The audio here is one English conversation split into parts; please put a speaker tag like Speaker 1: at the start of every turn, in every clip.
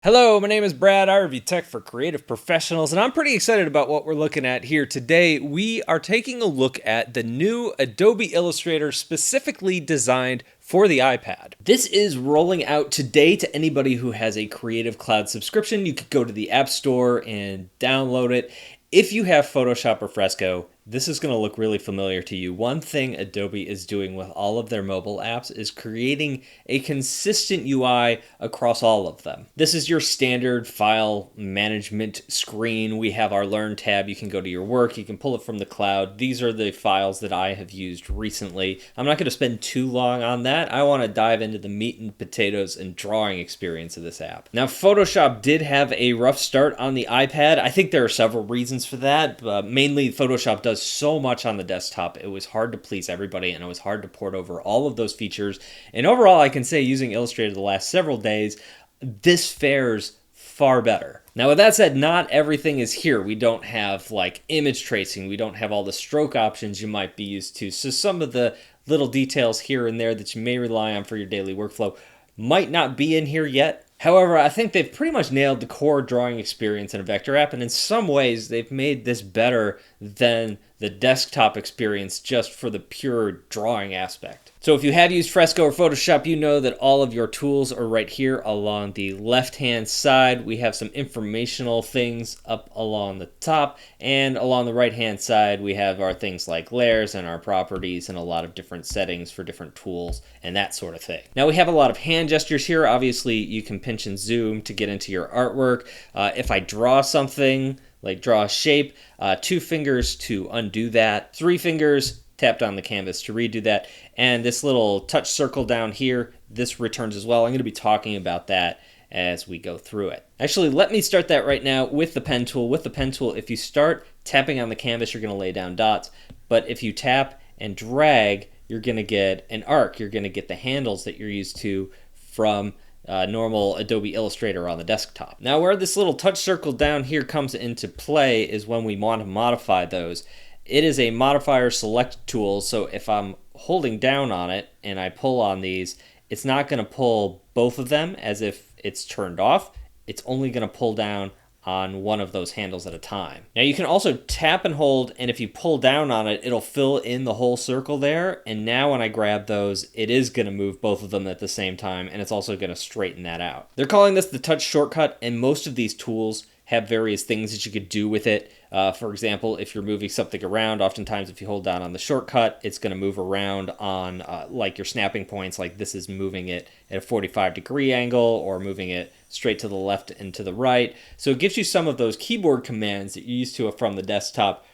Speaker 1: Hello, my name is Brad. I review tech for creative professionals, and I'm pretty excited about what we're looking at here today. We are taking a look at the new Adobe Illustrator specifically designed for the iPad. This is rolling out today to anybody who has a Creative Cloud subscription. You could go to the App Store and download it. If you have Photoshop or Fresco, this is going to look really familiar to you. One thing Adobe is doing with all of their mobile apps is creating a consistent UI across all of them. This is your standard file management screen. We have our Learn tab. You can go to your work. You can pull it from the cloud. These are the files that I have used recently. I'm not going to spend too long on that. I want to dive into the meat and potatoes and drawing experience of this app. Now, Photoshop did have a rough start on the iPad. I think there are several reasons for that. Mainly, Photoshop does so much on the desktop. It was hard to please everybody, and it was hard to port over all of those features. And overall, I can say using Illustrator the last several days, this fares far better. Now, with that said, not everything is here. We don't have like image tracing. We don't have all the stroke options you might be used to. So some of the little details here and there that you may rely on for your daily workflow might not be in here yet. However, I think they've pretty much nailed the core drawing experience in a vector app, and in some ways, they've made this better than the desktop experience just for the pure drawing aspect. So if you have used Fresco or Photoshop, you know that all of your tools are right here along the left-hand side. We have some informational things up along the top, and along the right-hand side, we have our things like layers and our properties and a lot of different settings for different tools and that sort of thing. Now we have a lot of hand gestures here. Obviously, you can pinch and zoom to get into your artwork. If I draw something, like draw a shape, 2 fingers to undo that, 3 fingers tapped on the canvas to redo that, and this little touch circle down here, this returns as well. I'm going to be talking about that as we go through it. Actually, let me start that right now with the pen tool. With the pen tool, if you start tapping on the canvas, you're going to lay down dots, but if you tap and drag, you're going to get an arc. You're going to get the handles that you're used to from normal Adobe Illustrator on the desktop. Now, where this little touch circle down here comes into play is when we want to modify those. It is a modifier select tool, so if I'm holding down on it and I pull on these, it's not going to pull both of them as if it's turned off. It's only going to pull down on one of those handles at a time. Now you can also tap and hold, and if you pull down on it, it'll fill in the whole circle there. And now when I grab those, it is going to move both of them at the same time, and it's also going to straighten that out. They're calling this the touch shortcut, and most of these tools have various things that you could do with it. For example, if you're moving something around, oftentimes if you hold down on the shortcut, it's going to move around on like your snapping points, like this is moving it at a 45-degree angle or moving it straight to the left and to the right. So it gives you some of those keyboard commands that you're used to from the desktop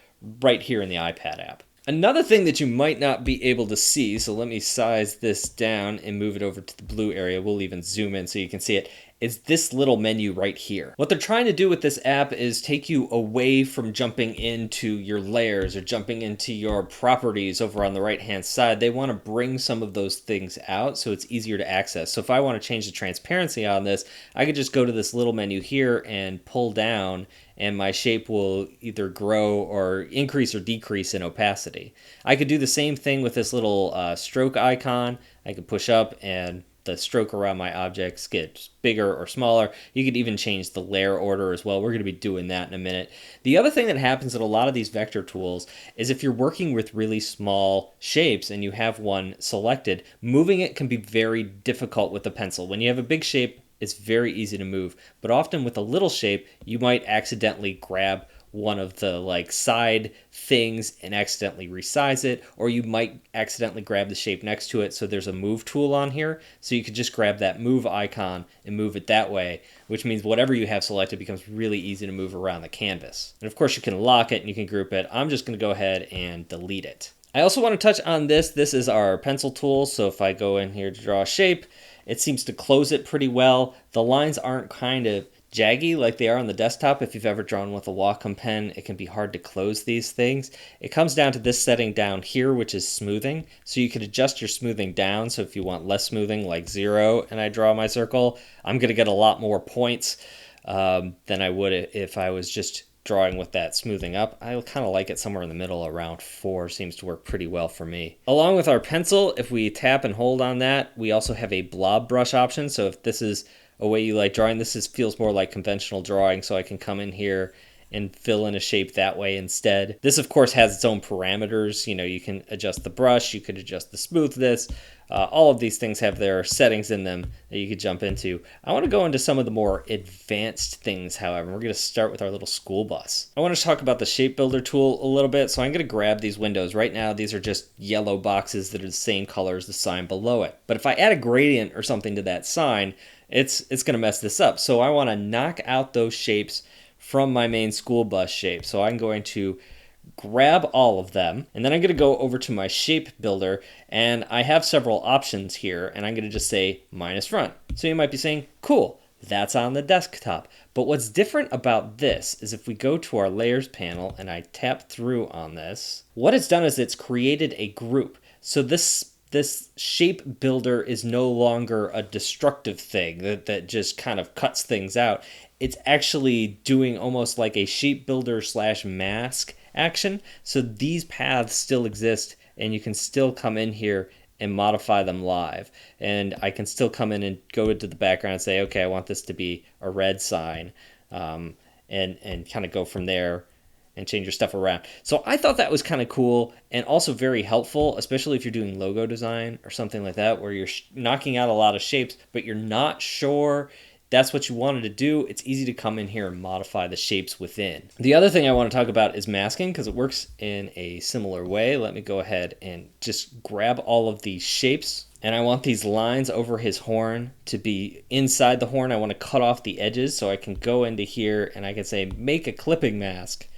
Speaker 1: right here in the iPad app. Another thing that you might not be able to see, so let me size this down and move it over to the blue area. We'll even zoom in so you can see it. Is this little menu right here. What they're trying to do with this app is take you away from jumping into your layers or jumping into your properties over on the right-hand side. They want to bring some of those things out so it's easier to access. So if I want to change the transparency on this, I could just go to this little menu here and pull down, and my shape will either grow or increase or decrease in opacity. I could do the same thing with this little stroke icon. I could push up and the stroke around my objects gets bigger or smaller. You could even change the layer order as well. We're going to be doing that in a minute. The other thing that happens in a lot of these vector tools is if you're working with really small shapes and you have one selected, moving it can be very difficult with the pencil. When you have a big shape, it's very easy to move, but often with a little shape, you might accidentally grab one of the like side things and accidentally resize it, or you might accidentally grab the shape next to it. So there's a move tool on here, so you could just grab that move icon and move it that way, which means whatever you have selected becomes really easy to move around the canvas. And of course you can lock it and you can group it. I'm just going to go ahead and delete it. I also want to touch on this. This is our pencil tool, so if I go in here to draw a shape, it seems to close it pretty well. The lines aren't kind of jaggy like they are on the desktop. If you've ever drawn with a Wacom pen, it can be hard to close these things. It comes down to this setting down here, which is smoothing. So you could adjust your smoothing down. So if you want less smoothing, like 0, and I draw my circle, I'm going to get a lot more points than I would if I was just drawing with that smoothing up. I kind of like it somewhere in the middle. Around 4 seems to work pretty well for me. Along with our pencil, if we tap and hold on that, we also have a blob brush option. So if this is a way you like drawing. Feels more like conventional drawing, so I can come in here and fill in a shape that way instead. This, of course, has its own parameters. You can adjust the brush, you could adjust the smoothness. All of these things have their settings in them that you could jump into. I want to go into some of the more advanced things, however. We're going to start with our little school bus. I want to talk about the shape builder tool a little bit, so I'm going to grab these windows. Right now, these are just yellow boxes that are the same color as the sign below it. But if I add a gradient or something to that sign, it's going to mess this up. So I want to knock out those shapes from my main school bus shape. So I'm going to grab all of them, and then I'm going to go over to my shape builder, and I have several options here, and I'm going to just say minus front. So you might be saying, cool, that's on the desktop. But what's different about this is if we go to our layers panel and I tap through on this, what it's done is it's created a group. So this shape builder is no longer a destructive thing that just kind of cuts things out. It's actually doing almost like a shape builder / mask action. So these paths still exist, and you can still come in here and modify them live. And I can still come in and go into the background and say, okay, I want this to be a red sign, and kind of go from there and change your stuff around. So I thought that was kind of cool and also very helpful, especially if you're doing logo design or something like that, where you're knocking out a lot of shapes, but you're not sure that's what you wanted to do. It's easy to come in here and modify the shapes within. The other thing I want to talk about is masking, because it works in a similar way. Let me go ahead and just grab all of these shapes, and I want these lines over his horn to be inside the horn. I want to cut off the edges, so I can go into here and I can say make a clipping mask.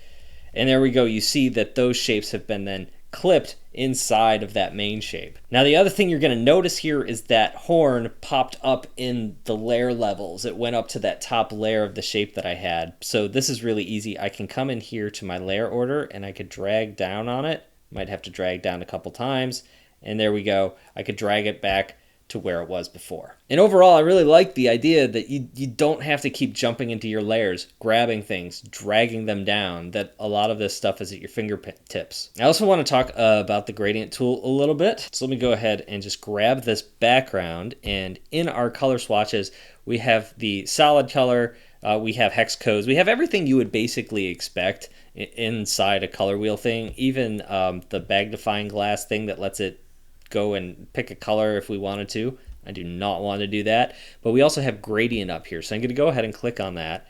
Speaker 1: And there we go. You see that those shapes have been then clipped inside of that main shape. Now the other thing you're going to notice here is that horn popped up in the layer levels. It went up to that top layer of the shape that I had. So this is really easy. I can come in here to my layer order and I could drag down on it. Might have to drag down a couple times. And there we go. I could drag it back to where it was before. And overall, I really like the idea that you don't have to keep jumping into your layers, grabbing things, dragging them down, that a lot of this stuff is at your fingertips. I also want to talk about the gradient tool a little bit. So let me go ahead and just grab this background, and in our color swatches, we have the solid color, we have hex codes, we have everything you would basically expect inside a color wheel thing, even the magnifying glass thing that lets it go and pick a color if we wanted to. I do not want to do that. But we also have gradient up here. So I'm going to go ahead and click on that.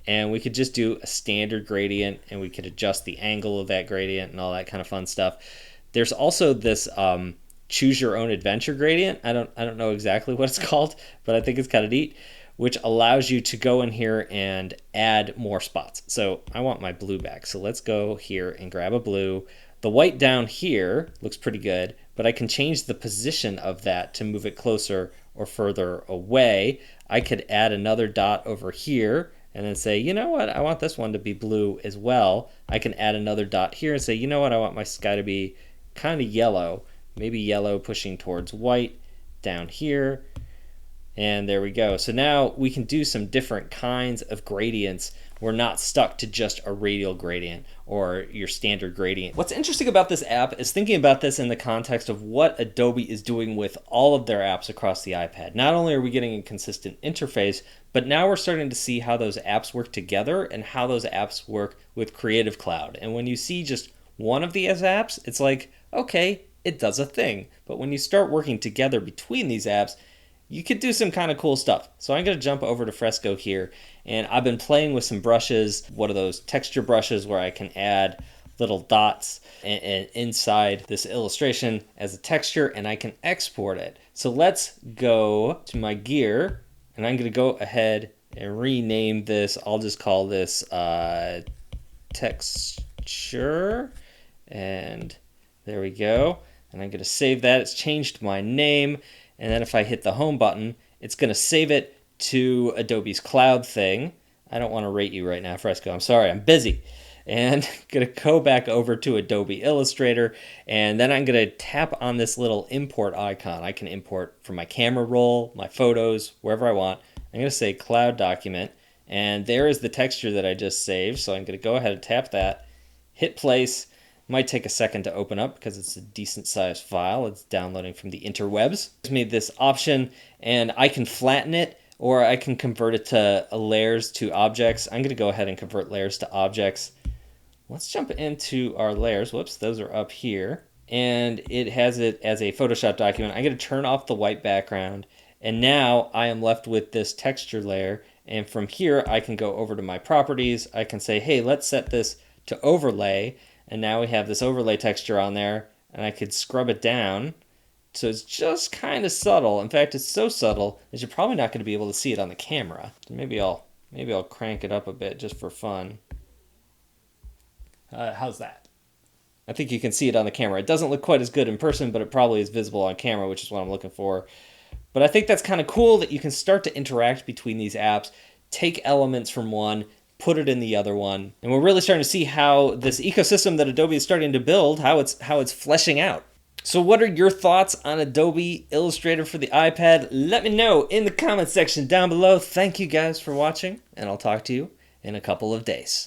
Speaker 1: And we could just do a standard gradient, and we could adjust the angle of that gradient and all that kind of fun stuff. There's also this choose your own adventure gradient. I don't know exactly what it's called, but I think it's kind of neat, which allows you to go in here and add more spots. So I want my blue back. So let's go here and grab a blue. The white down here looks pretty good, but I can change the position of that to move it closer or further away. I could add another dot over here and then say, you know what, I want this one to be blue as well. I can add another dot here and say, you know what, I want my sky to be kind of yellow, maybe yellow pushing towards white down here. And there we go. So now we can do some different kinds of gradients. We're not stuck to just a radial gradient or your standard gradient. What's interesting about this app is thinking about this in the context of what Adobe is doing with all of their apps across the iPad. Not only are we getting a consistent interface, but now we're starting to see how those apps work together and how those apps work with Creative Cloud. And when you see just one of these apps, it's like, okay, it does a thing. But when you start working together between these apps, you could do some kind of cool stuff. So I'm going to jump over to Fresco here, and I've been playing with some brushes. What are those texture brushes where I can add little dots and inside this illustration as a texture, and I can export it. So let's go to my gear, and I'm going to go ahead and rename this. I'll just call this texture, and there we go. And I'm going to save that. It's changed my name. And then if I hit the home button, it's going to save it to Adobe's cloud thing. I don't want to rate you right now, Fresco. I'm sorry, I'm busy. And I'm going to go back over to Adobe Illustrator, and then I'm going to tap on this little import icon. I can import from my camera roll, my photos, wherever I want. I'm going to say cloud document, and there is the texture that I just saved. So I'm going to go ahead and tap that, hit place. Might take a second to open up because it's a decent sized file. It's downloading from the interwebs. It's made this option, and I can flatten it or I can convert it to layers to objects. I'm going to go ahead and convert layers to objects. Let's jump into our layers. Whoops, those are up here. And it has it as a Photoshop document. I'm going to turn off the white background. And now I am left with this texture layer. And from here, I can go over to my properties. I can say, hey, let's set this to overlay. And now we have this overlay texture on there. And I could scrub it down. So it's just kind of subtle. In fact, it's so subtle that you're probably not going to be able to see it on the camera. So maybe I'll crank it up a bit just for fun. How's that? I think you can see it on the camera. It doesn't look quite as good in person, but it probably is visible on camera, which is what I'm looking for. But I think that's kind of cool that you can start to interact between these apps, take elements from one, put it in the other one. And we're really starting to see how this ecosystem that Adobe is starting to build, how it's fleshing out. So what are your thoughts on Adobe Illustrator for the iPad? Let me know in the comment section down below. Thank you guys for watching, and I'll talk to you in a couple of days.